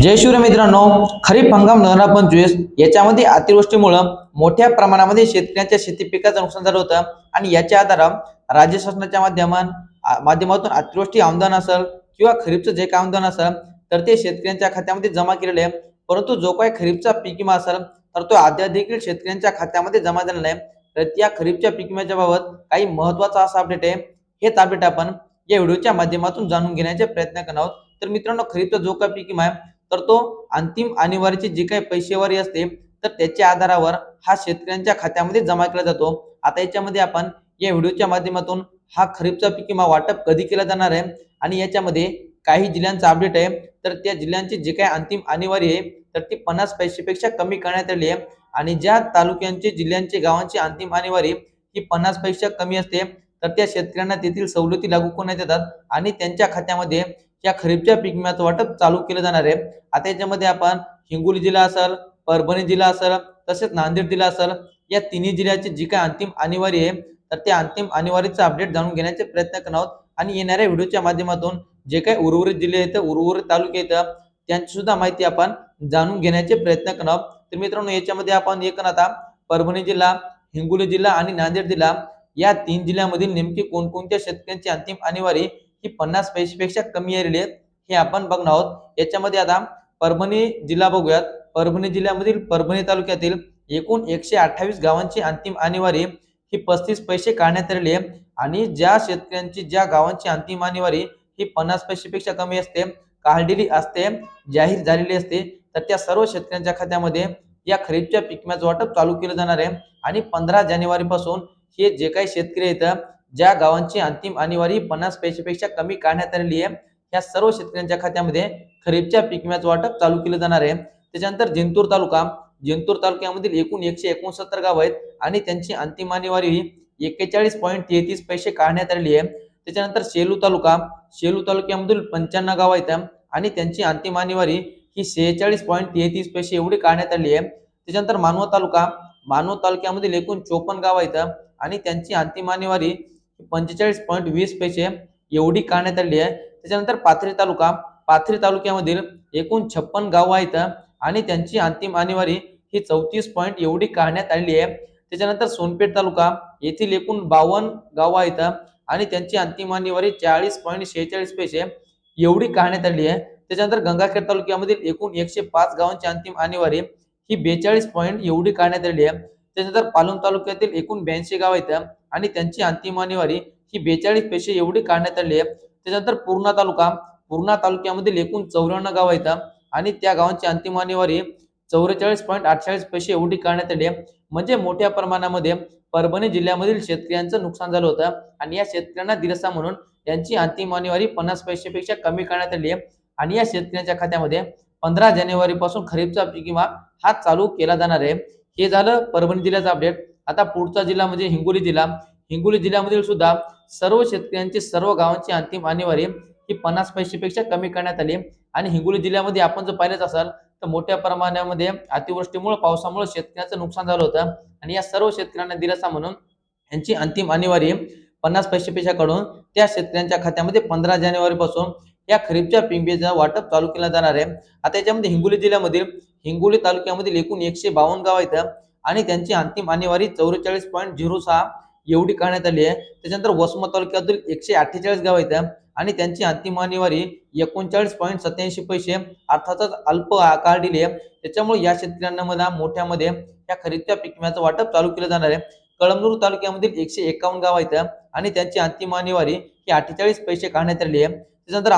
जय शिवराय मित्रांनो, खरीप हंगाम 2025 याच्यामध्ये अतिवृष्टीमुळे मोठ्या प्रमाणामध्ये शेतकऱ्यांच्या शेती पिकाचं नुकसान झालं होतं आणि याच्या आधारावर राज्य शासनाच्या माध्यमातून अतिवृष्टी अनुदान असेल किंवा खरीपचं जे काय अनुदान असेल तर ते शेतकऱ्यांच्या खात्यामध्ये जमा केलेले आहे। परंतु जो काही खरीपचा पीक विमा असेल तर तो अद्याप देखील शेतकऱ्यांच्या खात्यामध्ये जमा झाला नाही। तर त्या खरीपच्या पीक विम्याच्या बाबत काही महत्त्वाचा असा अपडेट आहे, हेच अपडेट आपण या व्हिडिओच्या माध्यमातून जाणून घेण्याचे प्रयत्न करणार आहोत। तर मित्रांनो, खरीपचा जो काही पीक विमा आहे तर तो अंतिम अनिवार्याची जी काही पैसेवारी असते तर त्याच्या आधारावर हा शेतकऱ्यांच्या खात्यामध्ये जमा केला जातो। आता याच्यामध्ये आपण या व्हिडिओच्या माध्यमातून हा खरीपचा पीक विमा वाटप कधी केला जाणार आहे आणि याच्यामध्ये काही जिल्ह्यांचा अपडेट आहे, तर त्या जिल्ह्यांची जी काही अंतिम अनिवार्य आहे तर ती 50 पैशापेक्षा कमी करण्यात आली आहे आणि ज्या तालुक्यांची जिल्ह्यांची गावांची अंतिम अनिवार्य ही 50 पैसा कमी असते तर त्या शेतकऱ्यांना तेथील सवलती लागू करण्यात येतात आणि त्यांच्या खात्यामध्ये या खरीपच्या पीक विम्याचं वाटप चालू केलं जाणार आहे। आता याच्यामध्ये आपण हिंगोली जिल्हा असेल, परभणी जिल्हा असेल, तसेच नांदेड जिल्हा असेल, या तिन्ही जिल्ह्याची जी काही अंतिम अनिवार्य आहे तर त्या अंतिम अनिवार्याचा अपडेट जाणून घेण्याचे प्रयत्न करणार आहोत आणि येणाऱ्या व्हिडिओच्या माध्यमातून जे काही उर्वरित जिल्हे आहेत, उर्वरित तालुके आहेत त्यांची सुद्धा माहिती आपण जाणून घेण्याचे प्रयत्न करणार आहोत। तर मित्रांनो, याच्यामध्ये आपण आता परभणी जिल्हा, हिंगोली जिल्हा आणि नांदेड जिल्हा या तीन जिल्ह्यांमधील नेमकी कोणकोणत्या शेतकऱ्यांची अंतिम अनिवार्य ही 50 पैशापेक्षा कमी आलेली आहेत हे आपण बघणार आहोत। याच्यामध्ये आता परभणी जिल्हा बघूयात। परभणी जिल्ह्यामधील परभणी तालुक्यातील एकूण 128 गावांची अंतिम अनिवार्य ही 35 पैसे काढण्यात आलेली आहे आणि ज्या शेतकऱ्यांची ज्या गावांची अंतिम अनिवार्य ही 50 पैशापेक्षा कमी असते, काढलेली असते, जाहीर झालेली असते, तर त्या सर्व शेतकऱ्यांच्या खात्यामध्ये या खरीपच्या पीक विम्याचं वाटप चालू केलं जाणार आहे आणि 15 जानेवारी पासून हे जे काही शेतकरी आहेत ज्या गावांची अंतिम अनिवार्य 50 पैशापेक्षा कमी काढण्यात आलेली आहे या सर्व शेतकऱ्यांच्या खात्यामध्ये खरीपच्या पीक विम्याचं वाटप चालू केलं जाणार आहे। त्याच्यानंतर जिंतूर तालुक्यामधील एकूण 169 गाव आहेत आणि त्यांची अंतिम अनिवार्य ही 41.33 पैसे काढण्यात आलेली आहे। त्याच्यानंतर शेलू तालुक्यामधील 95 गाव आहेत आणि त्यांची अंतिम अनिवार्य ही 46.33 पैसे एवढी काढण्यात आली आहे। त्याच्यानंतर मानवत तालुक्यामधील एकूण 54 गाव आहेत आणि त्यांची अंतिम अनिवार्य 45.20 पैसे एवढी काढण्यात आली आहे। त्याच्यानंतर पाथरी तालुक्यामधील एकूण 56 गाव आहेत आणि त्यांची अंतिम अनिवार्य ही 34 पॉइंट एवढी काढण्यात आलेली आहे। त्याच्यानंतर सोनपेठ तालुका येथील एकूण 52 गाव आहेत आणि त्यांची अंतिम अनिवार्य 40.46 पैसे एवढी काढण्यात आली आहे। त्याच्यानंतर गंगाखेड तालुक्यामधील एकूण 105 गावांची अंतिम अनिवार्य ही 42 पॉइंट एवढी काढण्यात आली आहे। त्याच्यानंतर पालम तालुक्यातील एकूण 82 गाव आहेत आणि त्यांची अंतिम अनिवार्य ही 42 पैसे एवढी काढण्यात आली आहे। त्याच्यानंतर पूर्णा तालुक्यामधील एकूण 54 गाव आहेत आणि त्या गावांची अंतिम अनिवार्य 44.48 पैसे एवढी काढण्यात आली आहे। म्हणजे मोठ्या प्रमाणामध्ये परभणी जिल्ह्यामधील शेतकऱ्यांचं नुकसान झालं होतं आणि या शेतकऱ्यांना दिलासा म्हणून यांची अंतिम अनिवार्य 50 पैशापेक्षा कमी करण्यात आली आहे आणि या शेतकऱ्यांच्या खात्यामध्ये 15 जानेवारी पासून खरीपचा पीक विमा हा चालू केला जाणार आहे। हे झालं परभणी जिल्ह्याचा अपडेट। आता पुढचा जिल्हा म्हणजे हिंगोली जिल्ह्यामधील सुद्धा सर्व शेतकऱ्यांची सर्व गावांची अंतिम अनिवार्य ही 50 पैशापेक्षा कमी करण्यात आली आणि हिंगोली जिल्ह्यामध्ये आपण जर पाहिलंच असाल तर मोठ्या प्रमाणामध्ये अतिवृष्टीमुळे पावसामुळे शेतकऱ्यांचं नुकसान झालं होतं आणि या सर्व शेतकऱ्यांना दिलासा म्हणून यांची अंतिम अनिवार्य 50 पैशापेक्षा काढून त्या शेतकऱ्यांच्या खात्यामध्ये 15 जानेवारी पासून या खरीपच्या पीक विम्याचं वाटप चालू केलं जाणार आहे। आता याच्यामध्ये हिंगोली तालुक्यामधील एकूण 152 गाव आहेत आणि त्यांची अंतिम अनिवार्य 44.06 एवढी काढण्यात आली आहे। त्याच्यानंतर वसमत तालुक्यातील 148 गाव आहेत आणि त्यांची अंतिम अनिवार्य 39.87 पैसे अर्थातच अल्प काढलेली आहे। त्याच्यामुळे या शेतकऱ्यांना मोठ्यामध्ये या खरीपच्या पीक विम्याचं वाटप चालू केलं जाणार आहे। कळमनुर तालुक्यामधील 151 गाव आहेत आणि त्यांची अंतिम अनिवार्य ही 48 पैसे काढण्यात आली आहे। त्याच्यानंतर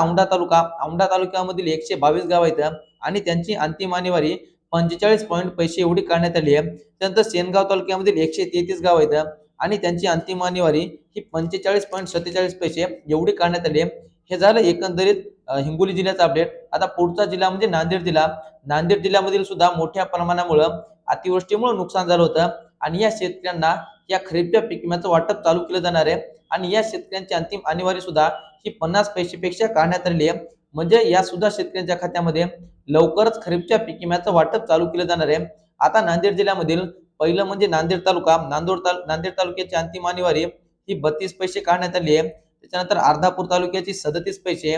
औंढा तालुक्यामधील 122 गाव आहेत आणि त्यांची अंतिम अनिवार्य 45 पैसे एवढी काढण्यात आली आहे। त्यानंतर सेनगाव तालुक्यामधील 133 गाव आहेत आणि त्यांची अंतिम अनिवार्य ही 45.47 पैसे एवढी काढण्यात आली आहे। हे झालं एकंदरीत हिंगोली जिल्ह्याचा अपडेट। आता पुढचा जिल्हा म्हणजे नांदेड जिल्ह्यामधील सुद्धा मोठ्या प्रमाणामुळे अतिवृष्टीमुळे नुकसान झालं होतं आणि या शेतकऱ्यांना या खरीपच्या पीक विम्याचं वाटप चालू केलं जाणार आहे आणि या शेतकऱ्यांची अंतिम अनिवार्य सुद्धा ही 50 पैशापेक्षा काढण्यात आलेली आहे। म्हणजे या सुद्धा शेतकऱ्यांच्या खात्यामध्ये लवकरच खरीपच्या पीक विम्याचं वाटप चालू केलं जाणार आहे। आता नांदेड जिल्ह्यामधील पहिलं म्हणजे नांदेड तालुक्याची अंतिम अनिवार्य ही 32 पैसे काढण्यात आली आहे। त्याच्यानंतर अर्धापूर तालुक्याची 37 पैसे,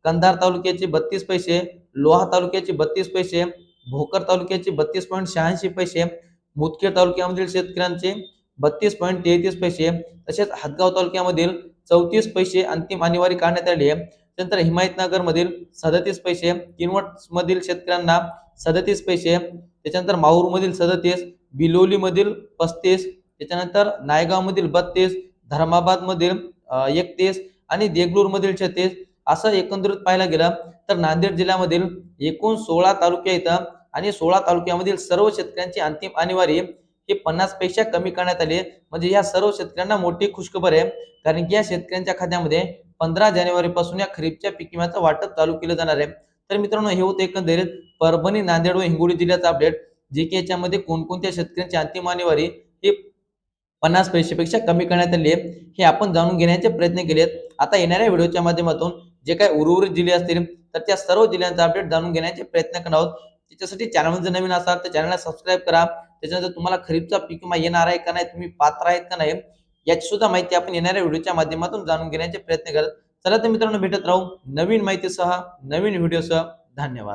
कंधार तालुक्याचे 32 पैसे, लोहा तालुक्याचे 32 पैसे, भोकर तालुक्याचे 32.86 पैसे, मुदखेड तालुक्यामधील शेतकऱ्यांचे 32.33 पैसे, तसेच हदगाव तालुक्यामधील 34 पैसे अंतिम आणीवारी काढण्यात आली आहे. त्यानंतर हिमायतनगर मधील 37 पैसे, किनवट मधील शेतकऱ्यांना 37 पैसे, त्याच्यानंतर माहूर मधील 37, बिलोली मधील 35, त्याच्यानंतर नायगाव मधील 32, धर्माबाद मधील 31 आणि देगलूर मधील 36 असं एकंदरीत पाहायला गेलं तर नांदेड जिल्ह्यामधील एकूण 16 तालुके इथं आणि 16 तालुक्यामधील सर्व शेतकऱ्यांची अंतिम आणीवारी ही 50 पेक्षा कमी करण्यात आली. म्हणजे या सर्व शेतकऱ्यांना मोठी खुशखबर आहे, कारण की या शेतकऱ्यांच्या खात्यामध्ये 15 जानेवारी पासून या खरीपच्या पीक विम्याचं वाटप चालू केलं जाणार आहे. तर मित्रांनो, हे होते एकंदरीत परभणी, नांदेड व हिंगोली जिल्ह्याचा अपडेट, जे की याच्यामध्ये कोणकोणत्या शेतकऱ्यांची अंतिम आणीवारी ही 50 पैशापेक्षा कमी करण्यात आली आहे हे आपण जाणून घेण्याचे प्रयत्न केलेत. आता येणाऱ्या व्हिडिओच्या माध्यमातून जे काही उर्वरित जिल्हे असतील तर त्या सर्व जिल्ह्यांचा अपडेट जाणून घेण्याचे प्रयत्न करणार आहोत. त्याच्यासाठी चॅनल जर नवीन असाल तर चॅनलला सबस्क्राईब करा. त्याच्यानंतर तुम्हाला खरीपचा पीक विमा येणार आहे का नाही, तुम्ही पात्र आहेत का नाही, याची सुद्धा माहिती आपण येणाऱ्या व्हिडिओच्या माध्यमातून जाणून घेण्याचे प्रयत्न करत. चला तर मित्रांनो, भेटत राहू नवीन माहितीसह, नवीन व्हिडिओसह. धन्यवाद.